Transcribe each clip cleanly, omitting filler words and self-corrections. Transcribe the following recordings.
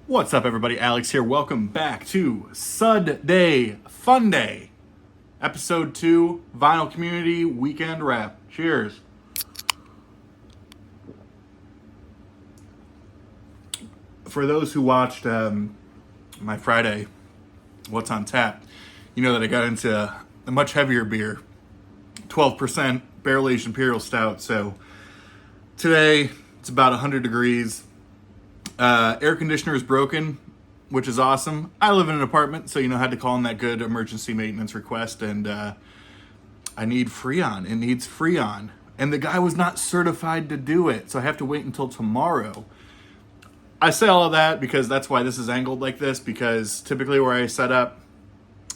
What's up, everybody? Alex here. Welcome back to SUDday, Funday, Episode 2, Vinyl Community Weekend Wrap. Cheers. For those who watched my Friday What's on Tap, you know that I got into a much heavier beer, 12% barrel-aged Imperial Stout. So today, it's about 100 degrees. Air conditioner is broken, which is awesome. I live in an apartment, so I had to call in that good emergency maintenance request, and I need Freon. It needs Freon. And the guy was not certified to do it, so I have to wait until tomorrow. I say all of that because that's why this is angled like this, because typically where I set up,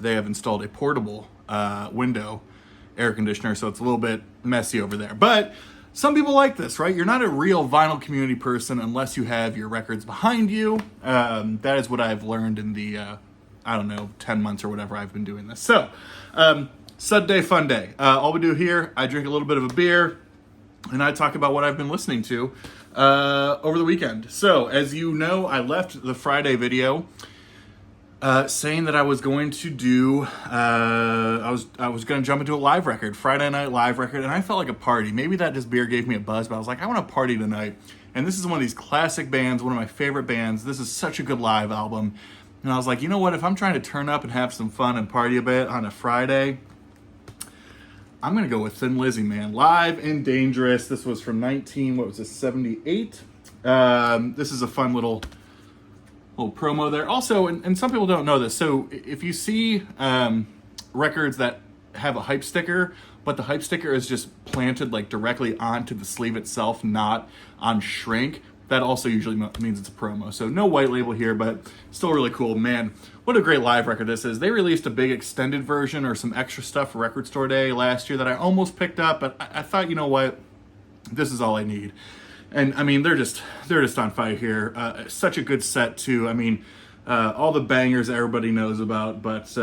they have installed a portable window air conditioner, so it's a little bit messy over there. But some people like this, right? You're not a real vinyl community person unless you have your records behind you. That is what I've learned in the, 10 months or whatever I've been doing this. So, SUDday, Funday. All we do here, I drink a little bit of a beer, and I talk about what I've been listening to over the weekend. So, as you know, I left the Friday video saying that I was going to do, I was going to jump into a live record, Friday night live record, and I felt like a party. Maybe that just beer gave me a buzz, but I was like, I want to party tonight. And this is one of these classic bands, one of my favorite bands. This is such a good live album. And I was like, you know what? If I'm trying to turn up and have some fun and party a bit on a Friday, I'm going to go with Thin Lizzy, man. Live and Dangerous. This was from 78. This is a fun little promo there. Also, and some people don't know this, so if you see records that have a hype sticker, but the hype sticker is just planted like directly onto the sleeve itself, not on shrink, that also usually means it's a promo. So no white label here, but still really cool. Man, what a great live record this is. They released a big extended version or some extra stuff for Record Store Day last year that I almost picked up, but I thought, you know what, this is all I need. And I mean, they're just on fire here. Such a good set too. I mean, all the bangers everybody knows about, but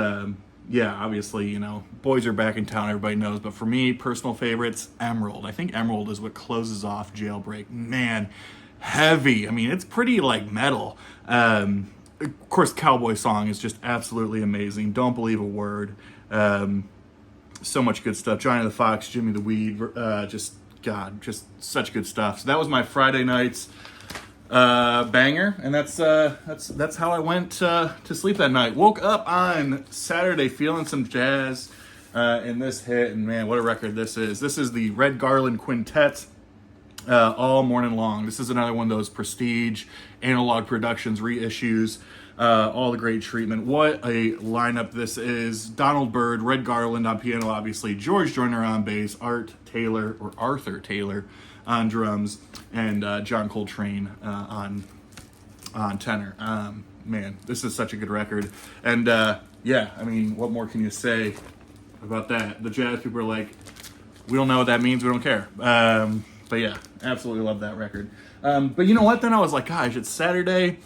yeah, obviously, Boys Are Back in Town, everybody knows. But for me, personal favorites, Emerald. I think Emerald is what closes off Jailbreak. Man, heavy. I mean, it's pretty like metal. Of course, Cowboy Song is just absolutely amazing. Don't Believe a Word. So much good stuff. Johnny the Fox, Jimmy the Weed, just such good stuff. So that was my Friday night's banger, and that's how I went to sleep that night. Woke up on Saturday feeling some jazz, and this hit, and man, what a record this is. This is the Red Garland Quintet, All Morning Long. This is another one of those prestige Analog Productions reissues. All the great treatment. What a lineup this is. Donald Byrd, Red Garland on piano, obviously. George Joyner on bass. Arthur Taylor on drums. And John Coltrane on tenor. Man, this is such a good record. And yeah, I mean, what more can you say about that? The jazz people are like, we don't know what that means. We don't care. But yeah, absolutely love that record. But you know what? Then I was like, gosh, it's Saturday.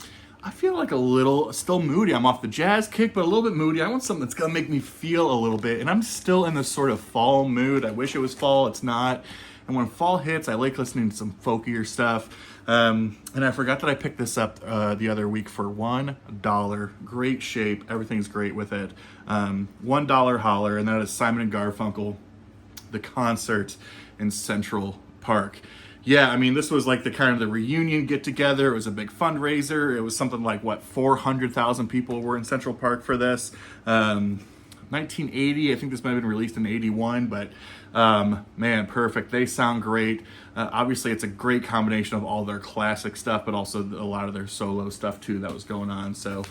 I feel like a little still moody. I'm off the jazz kick, but a little bit moody. I want something that's going to make me feel a little bit. And I'm still in this sort of fall mood. I wish it was fall. It's not. And when fall hits, I like listening to some folkier stuff. And I forgot that I picked this up the other week for $1. Great shape. Everything's great with it. $1 Holler. And that is Simon and Garfunkel, the concert in Central Park. Yeah, I mean, this was like the reunion get together. It was a big fundraiser. It was something like 400,000 people were in Central Park for this. 1980, I think this might have been released in 81, but man, perfect. They sound great. Obviously, it's a great combination of all their classic stuff, but also a lot of their solo stuff too that was going on. So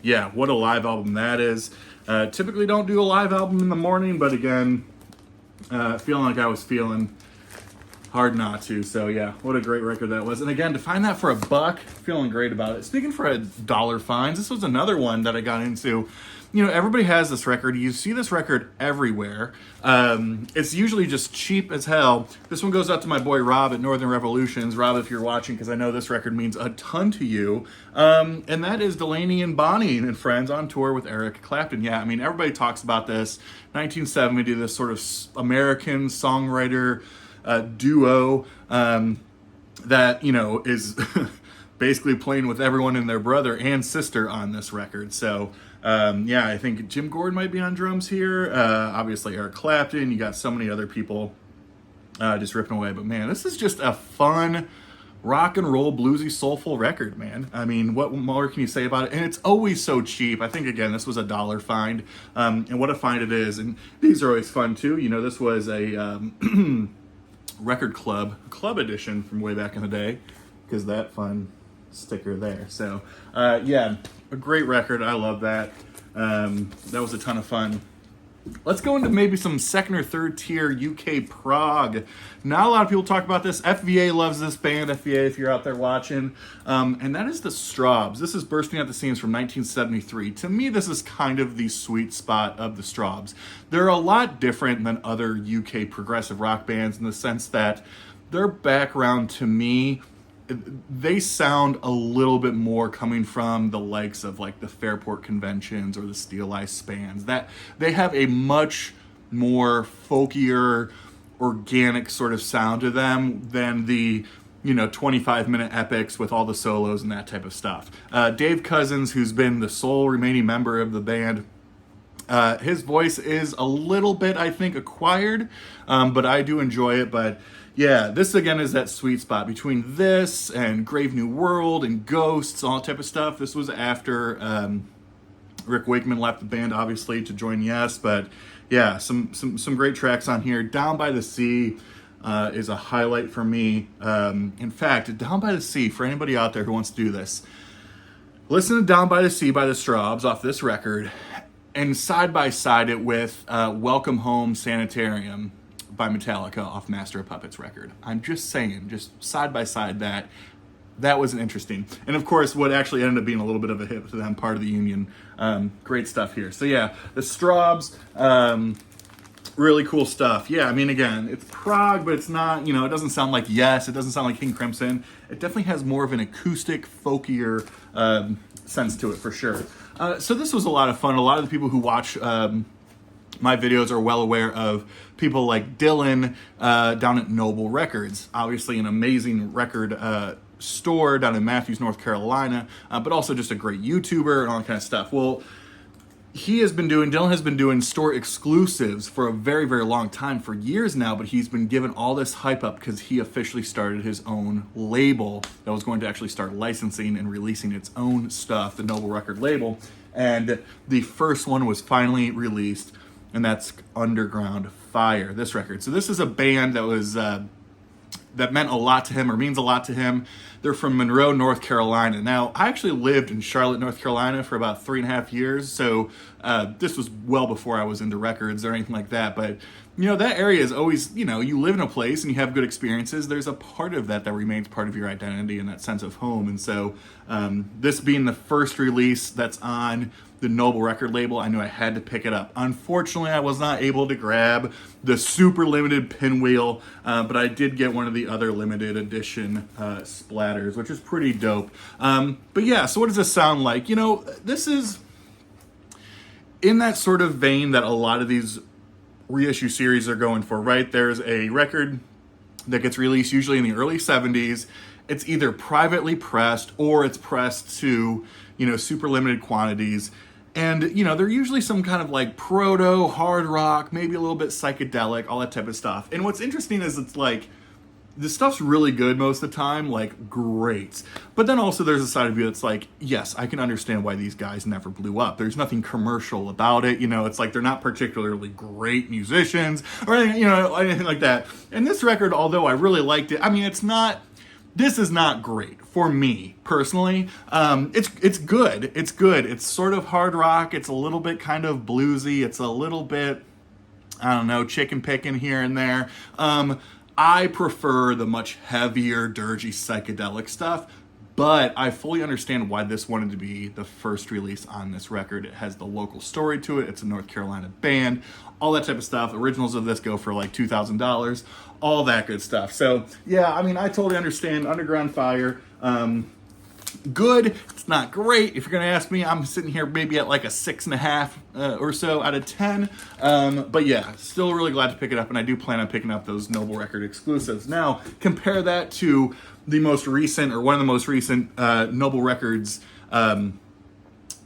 yeah, what a live album that is. Typically don't do a live album in the morning, but again, feeling like I was feeling, hard not to. So yeah, what a great record that was. And again, to find that for $1, feeling great about it. Speaking for $1 fines, this was another one that I got into. Everybody has this record. You see this record everywhere. It's usually just cheap as hell. This one goes out to my boy Rob at Northern Revolutions. Rob, if you're watching, because I know this record means a ton to you. And that is Delaney and Bonnie and Friends on tour with Eric Clapton. Yeah, I mean, everybody talks about this. 1970, this sort of American songwriter duo that, is basically playing with everyone and their brother and sister on this record. So yeah, I think Jim Gordon might be on drums here. Obviously Eric Clapton. You got so many other people just ripping away. But man, this is just a fun rock and roll, bluesy, soulful record, man. I mean, what more can you say about it? And it's always so cheap. I think, again, this was a $1 find. And what a find it is. And these are always fun, too. You know, this was a record club edition from way back in the day, because that fun sticker there. So, yeah, a great record. I love that. That was a ton of fun. Let's go into maybe some second or third tier UK prog. Not a lot of people talk about this. FVA loves this band, FVA if you're out there watching. And that is the Strawbs. This is Bursting at the Seams from 1973. To me, this is kind of the sweet spot of the Strawbs. They're a lot different than other UK progressive rock bands in the sense that their background, to me, they sound a little bit more coming from the likes of like the Fairport Conventions or the Steel Eye Spans. That they have a much more folkier, organic sort of sound to them than the 25-minute epics with all the solos and that type of stuff. Dave Cousins, who's been the sole remaining member of the band, his voice is a little bit, I think, acquired, but I do enjoy it. But yeah, this again is that sweet spot between this and Grave New World and Ghosts, all that type of stuff. This was after Rick Wakeman left the band, obviously, to join Yes. But yeah, some great tracks on here. Down by the Sea is a highlight for me. In fact, Down by the Sea, for anybody out there who wants to do this, listen to Down by the Sea by the Strawbs off this record, and side by side it with Welcome Home Sanitarium by Metallica off Master of Puppets record. I'm just saying, just side by side that was interesting. And of course, what actually ended up being a little bit of a hit to them, Part of the Union. Great stuff here. So yeah, the Strawbs, really cool stuff. Yeah, I mean, again, it's prog, but it's not, it doesn't sound like Yes, it doesn't sound like King Crimson. It definitely has more of an acoustic, folkier sense to it for sure. So this was a lot of fun. A lot of the people who watch my videos are well aware of people like Dylan down at Noble Records. Obviously an amazing record store down in Matthews, North Carolina, but also just a great YouTuber and all that kind of stuff. Well, Dylan has been doing store exclusives for a very, very long time, for years now, but he's been given all this hype up because he officially started his own label that was going to actually start licensing and releasing its own stuff, the Noble Record label. And the first one was finally released, and that's Underground Fire, this record. So this is a band that was that meant a lot to him, or means a lot to him. They're from Monroe, North Carolina. Now, I actually lived in Charlotte, North Carolina for about 3.5 years, so this was well before I was into records or anything like that. But, that area is always, you live in a place and you have good experiences. There's a part of that remains part of your identity and that sense of home. And so this being the first release that's on the Noble record label, I knew I had to pick it up. Unfortunately, I was not able to grab the super limited pinwheel, but I did get one of the other limited edition splatters, which is pretty dope. But yeah, so what does this sound like? This is in that sort of vein that a lot of these reissue series are going for, right? There's a record that gets released usually in the early 70s. It's either privately pressed or it's pressed to, super limited quantities. And, they're usually some kind of like proto, hard rock, maybe a little bit psychedelic, all that type of stuff. And what's interesting is it's like, this stuff's really good most of the time, like great. But then also there's a side of you that's like, yes, I can understand why these guys never blew up. There's nothing commercial about it. It's like they're not particularly great musicians or anything, anything like that. And this record, although I really liked it, I mean, this is not great for me personally. It's good. It's good. It's sort of hard rock. It's a little bit kind of bluesy. It's a little bit, I don't know, chicken picking here and there. I prefer the much heavier, dirgy, psychedelic stuff, but I fully understand why this wanted to be the first release on this record. It has the local story to it. It's a North Carolina band, all that type of stuff. Originals of this go for like $2,000, all that good stuff. So yeah, I mean, I totally understand Underground Fire. Good. It's not great. If you're going to ask me, I'm sitting here maybe at like a 6.5 or so out of 10. But yeah, still really glad to pick it up, and I do plan on picking up those Noble Record exclusives. Now, compare that to the most recent, or one of the most recent Noble Records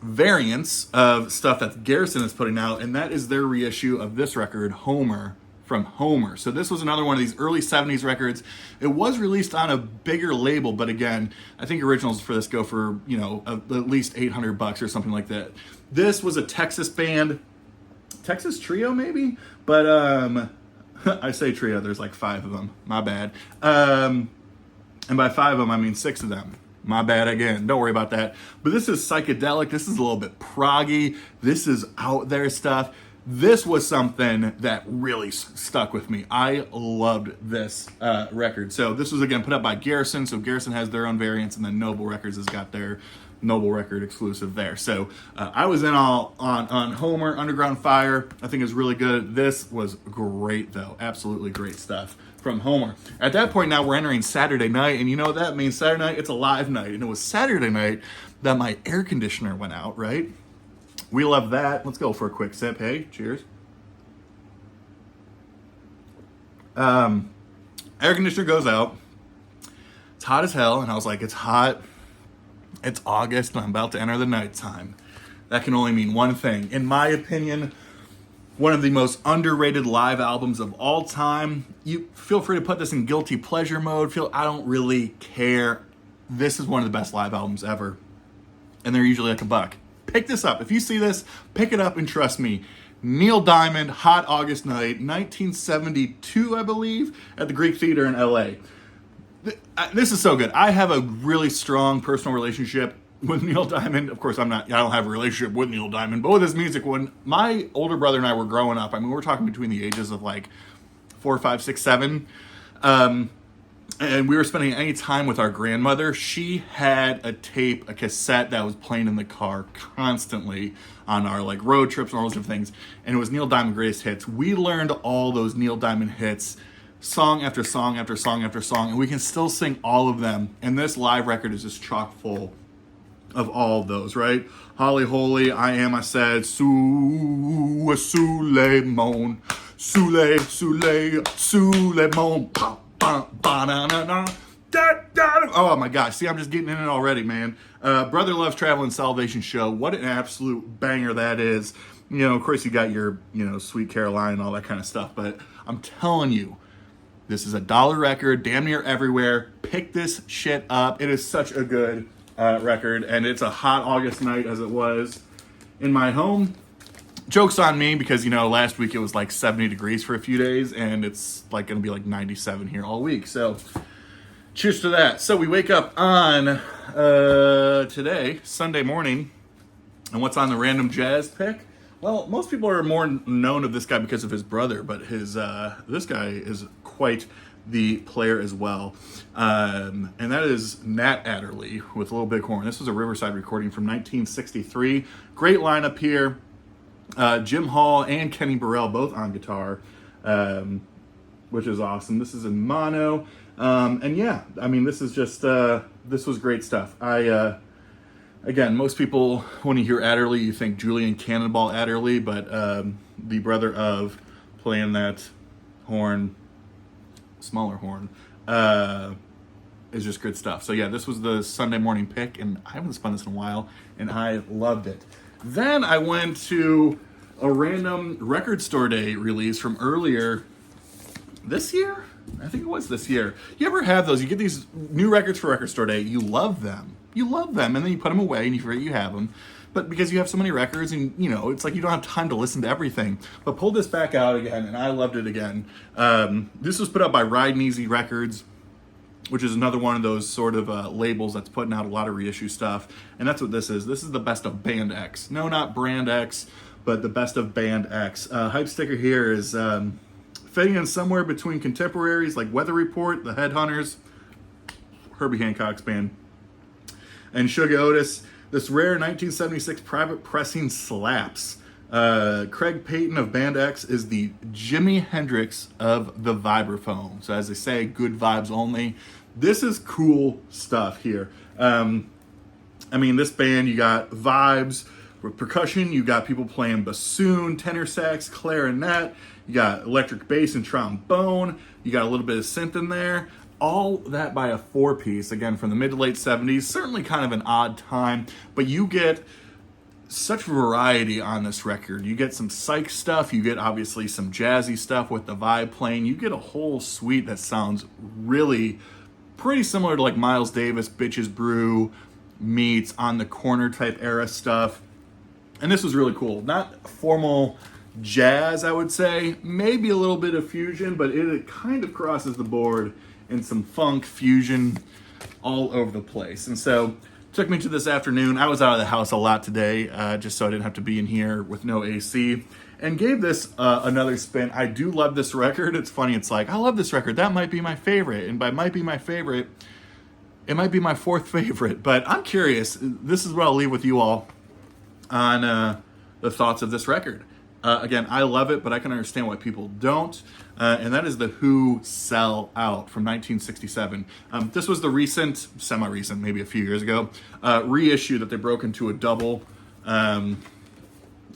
variants of stuff that Garrison is putting out, and that is their reissue of this record, Homer, from Homer. So this was another one of these early 70s records. It was released on a bigger label, but again, I think originals for this go for, at least $800 or something like that. This was a Texas band, Texas trio maybe, but I say trio, there's like 5 of them, my bad. And by 5 of them, I mean 6 of them. My bad again. Don't worry about that. But this is psychedelic. This is a little bit proggy. This is out there stuff. This was something that really stuck with me. I loved this record. So this was, again, put up by Garrison. So Garrison has their own variants, and then Noble Records has got their Noble Record exclusive there. So I was in all on Homer, Underground Fire. I think it's really good. This was great, though. Absolutely great stuff from Homer. At that point now, we're entering Saturday night, and you know what that means? Saturday night, it's a live night. And it was Saturday night that my air conditioner went out, right? We love that. Let's go for a quick sip. Hey, cheers. Air conditioner goes out. It's hot as hell, and I was like, it's hot. It's August, and I'm about to enter the nighttime. That can only mean one thing. In my opinion, one of the most underrated live albums of all time. You feel free to put this in guilty pleasure mode. I don't really care. This is one of the best live albums ever. And they're usually like $1. Pick this up. If you see this, pick it up, and trust me, Neil Diamond, Hot August Night, 1972, I believe, at the Greek Theater in LA. This is so good. I have a really strong personal relationship with Neil Diamond. Of course, I don't have a relationship with Neil Diamond, but with his music. When my older brother and I were growing up, I mean, we're talking between the ages of like 4, 5, 6, 7. And we were spending any time with our grandmother. She had a cassette that was playing in the car constantly on our like road trips and all those different things. And it was Neil Diamond Greatest Hits. We learned all those Neil Diamond hits, song after song after song after song, and we can still sing all of them. And this live record is just chock full of all of those, right? Holly Holy, I Am, I Said, Suleiman, Suleiman, oh my gosh, see, I'm just getting in it already, man. Brother Loves Traveling Salvation Show, what an absolute banger that is. Of course you got your, Sweet Caroline and all that kind of stuff, but I'm telling you, this is a $1 record, damn near everywhere. Pick this shit up. It is such a good record, and it's a hot August night as it was in my home. Joke's on me because, last week it was like 70 degrees for a few days, and it's like going to be like 97 here all week. So cheers to that. So we wake up on today, Sunday morning, and what's on the random jazz pick? Well, most people are more known of this guy because of his brother, but this guy is quite the player as well. And that is Nat Adderley with Little Big Horn. This was a Riverside recording from 1963. Great lineup here. Jim Hall and Kenny Burrell both on guitar, which is awesome. This is in mono. And yeah, I mean, this is just, this was great stuff. Again, most people, when you hear Adderley, you think Julian Cannonball Adderley, but the brother of playing that horn, smaller horn, is just good stuff. So yeah, this was the Sunday morning pick, and I haven't spun this in a while, and I loved it. Then I went to a random record store day release from earlier this year. I think it was this year. You ever have those? You get these new records for record store day. You love them. And then you put them away and you forget you have them. But because you have so many records and, it's like you don't have time to listen to everything. But pull this back out again, and I loved it again. This was put out by Riding Easy Records, which is another one of those sort of labels that's putting out a lot of reissue stuff. And that's what this is. This is the best of Band X. No, not Brand X, but the best of Band X. Hype sticker here is fitting in somewhere between contemporaries like Weather Report, The Headhunters, Herbie Hancock's band, and Sugar Otis. This rare 1976 private pressing slaps. Craig Payton of Band X is the Jimi Hendrix of the vibraphone. So as they say, good vibes only. This is cool stuff here. I mean, this band, you got vibes with percussion, you got people playing bassoon, tenor sax, clarinet, you got electric bass and trombone, you got a little bit of synth in there. All that by a four-piece, again, from the mid to late 70s. Certainly kind of an odd time, but you get such variety on this record. You get some psych stuff, you get obviously some jazzy stuff with the vibe playing, you get a whole suite that sounds really pretty similar to like Miles Davis, Bitches Brew meets On the Corner type era stuff. And this was really cool. Not formal jazz, I would say. Maybe a little bit of fusion, but it kind of crosses the board in some funk, fusion, all over the place. And so, took me to this afternoon. I was out of the house a lot today, just so I didn't have to be in here with no AC. And gave this another spin. I do love this record. It's funny, it's like, I love this record. That might be my favorite. And by might be my favorite, it might be my fourth favorite. But I'm curious. This is what I'll leave with you all on the thoughts of this record. Again, I love it, but I can understand why people don't. And that is the Who Sell Out from 1967. This was the recent, semi-recent, maybe a few years ago, reissue that they broke into a double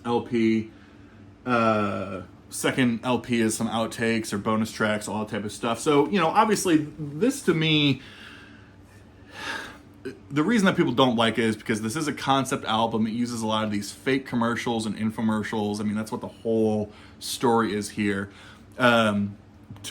LP. Second LP is some outtakes or bonus tracks, all that type of stuff. So, you know, obviously this to me, the reason that people don't like it is because this is a concept album. It uses a lot of these fake commercials and infomercials. I mean, that's what the whole story is here. To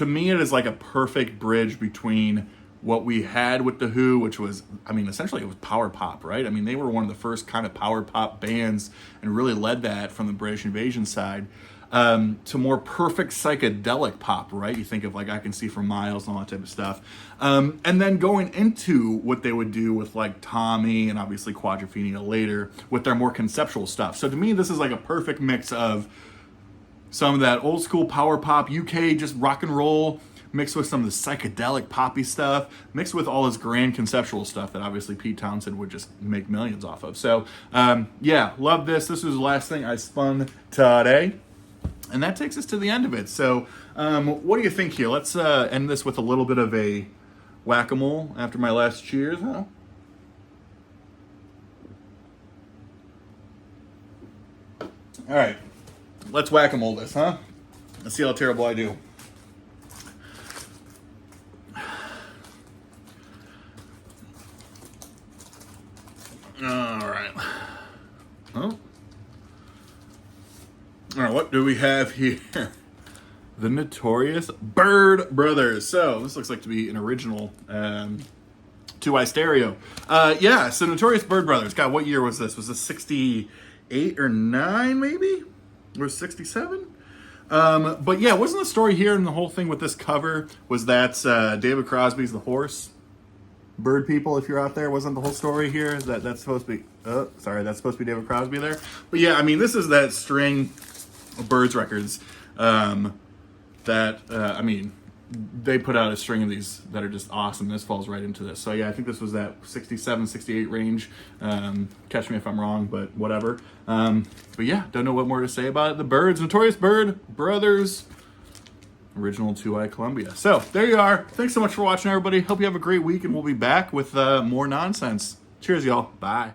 me, it is like a perfect bridge between what we had with The Who, which was, I mean, essentially it was power pop, right? I mean, they were one of the first kind of power pop bands and really led that from the British Invasion side. To more perfect psychedelic pop, right? You think of like I Can See for Miles and all that type of stuff. And then going into what they would do with like Tommy and obviously Quadrophenia later with their more conceptual stuff. So to me, this is like a perfect mix of some of that old school power pop, UK just rock and roll, mixed with some of the psychedelic poppy stuff, mixed with all this grand conceptual stuff that obviously Pete Townsend would just make millions off of. So yeah, love this. This was the last thing I spun today. And that takes us to the end of it. So what do you think here? Let's end this with a little bit of a whack-a-mole after my last cheers. Huh? All right. Let's whack-a-mole this, huh? Let's see how terrible I do. All right. Oh. All right, what do we have here? The Notorious Bird Brothers. So this looks like to be an original 2i stereo. Yeah, so Notorious Bird Brothers. God, what year was this? Was this 68 or 9 maybe? Or 67? But yeah, wasn't the story here and the whole thing with this cover was that David Crosby's The Horse? Bird people, if you're out there, wasn't the whole story here? That's supposed to be, that's supposed to be David Crosby there. But yeah, I mean, this is that string of Birds records I mean, they put out a string of these that are just awesome. This falls right into this. So yeah, I think this was that 67, 68 range. Catch me if I'm wrong, but whatever. But yeah, don't know what more to say about it. The Birds, Notorious Bird Brothers, original 2i Columbia. So there you are. Thanks so much for watching, everybody. Hope you have a great week, and we'll be back with more nonsense. Cheers, y'all. Bye.